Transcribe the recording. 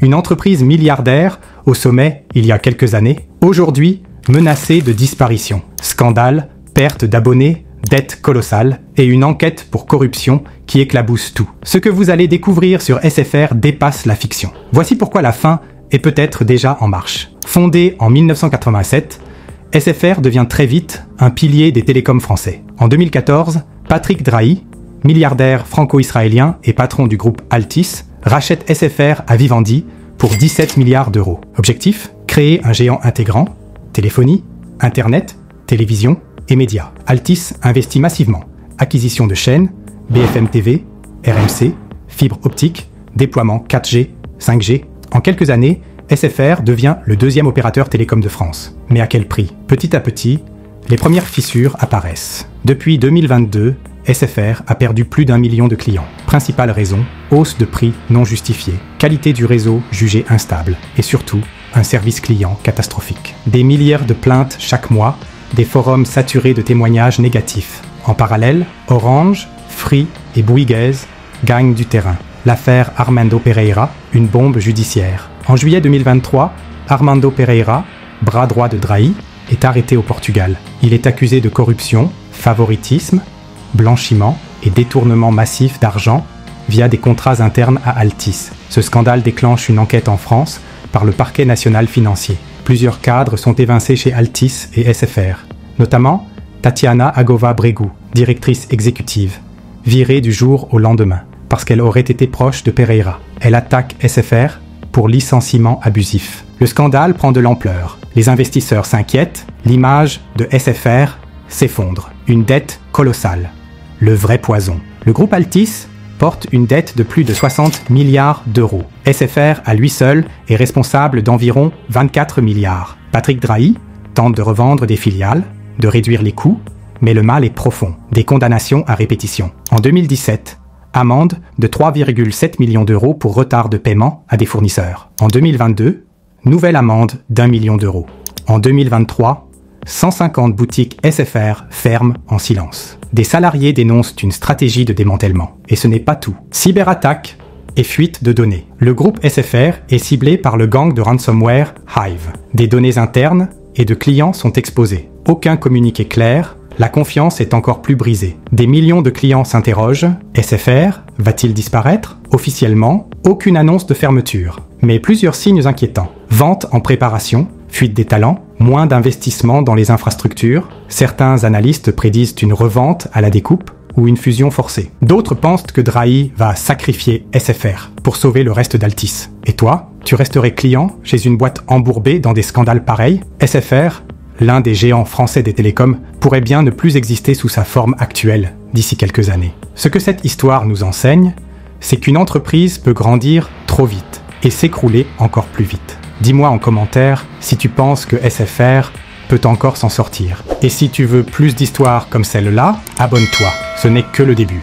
Une entreprise milliardaire, au sommet il y a quelques années, aujourd'hui menacée de disparition. Scandale, perte d'abonnés, dette colossale et une enquête pour corruption qui éclabousse tout. Ce que vous allez découvrir sur SFR dépasse la fiction. Voici pourquoi la fin est peut-être déjà en marche. Fondée en 1987, SFR devient très vite un pilier des télécoms français. En 2014, Patrick Drahi, milliardaire franco-israélien et patron du groupe Altice, rachète SFR à Vivendi pour 17 milliards d'euros. Objectif ? Créer un géant intégrant, téléphonie, internet, télévision et médias. Altice investit massivement. Acquisition de chaînes, BFM TV, RMC, fibre optique, déploiement 4G, 5G. En quelques années, SFR devient le deuxième opérateur télécom de France. Mais à quel prix ? Petit à petit, les premières fissures apparaissent. Depuis 2022, SFR a perdu plus d'1 million de clients. Principale raison, hausse de prix non justifiée, qualité du réseau jugée instable et surtout, un service client catastrophique. Des milliers de plaintes chaque mois, des forums saturés de témoignages négatifs. En parallèle, Orange, Free et Bouygues gagnent du terrain. L'affaire Armando Pereira, une bombe judiciaire. En juillet 2023, Armando Pereira, bras droit de Drahi, est arrêté au Portugal. Il est accusé de corruption, favoritisme, blanchiment et détournement massif d'argent via des contrats internes à Altice. Ce scandale déclenche une enquête en France par le parquet national financier. Plusieurs cadres sont évincés chez Altice et SFR, notamment Tatiana Agova-Bregu, directrice exécutive, virée du jour au lendemain parce qu'elle aurait été proche de Pereira. Elle attaque SFR pour licenciement abusif. Le scandale prend de l'ampleur. Les investisseurs s'inquiètent, l'image de SFR s'effondre. Une dette colossale. Le vrai poison. Le groupe Altice porte une dette de plus de 60 milliards d'euros. SFR, à lui seul, est responsable d'environ 24 milliards. Patrick Drahi tente de revendre des filiales, de réduire les coûts, mais le mal est profond. Des condamnations à répétition. En 2017, amende de 3,7 millions d'euros pour retard de paiement à des fournisseurs. En 2022, nouvelle amende d'1 million d'euros. En 2023, 150 boutiques SFR ferment en silence. Des salariés dénoncent une stratégie de démantèlement. Et ce n'est pas tout. Cyberattaque et fuite de données. Le groupe SFR est ciblé par le gang de ransomware Hive. Des données internes et de clients sont exposées. Aucun communiqué clair, la confiance est encore plus brisée. Des millions de clients s'interrogent. SFR va-t-il disparaître ? Officiellement, aucune annonce de fermeture. Mais plusieurs signes inquiétants. Vente en préparation, fuite des talents, moins d'investissement dans les infrastructures. Certains analystes prédisent une revente à la découpe ou une fusion forcée. D'autres pensent que Drahi va sacrifier SFR pour sauver le reste d'Altis. Et toi, tu resterais client chez une boîte embourbée dans des scandales pareils ? SFR, l'un des géants français des télécoms, pourrait bien ne plus exister sous sa forme actuelle d'ici quelques années. Ce que cette histoire nous enseigne, c'est qu'une entreprise peut grandir trop vite et s'écrouler encore plus vite. Dis-moi en commentaire si tu penses que SFR peut encore s'en sortir. Et si tu veux plus d'histoires comme celle-là, abonne-toi, ce n'est que le début.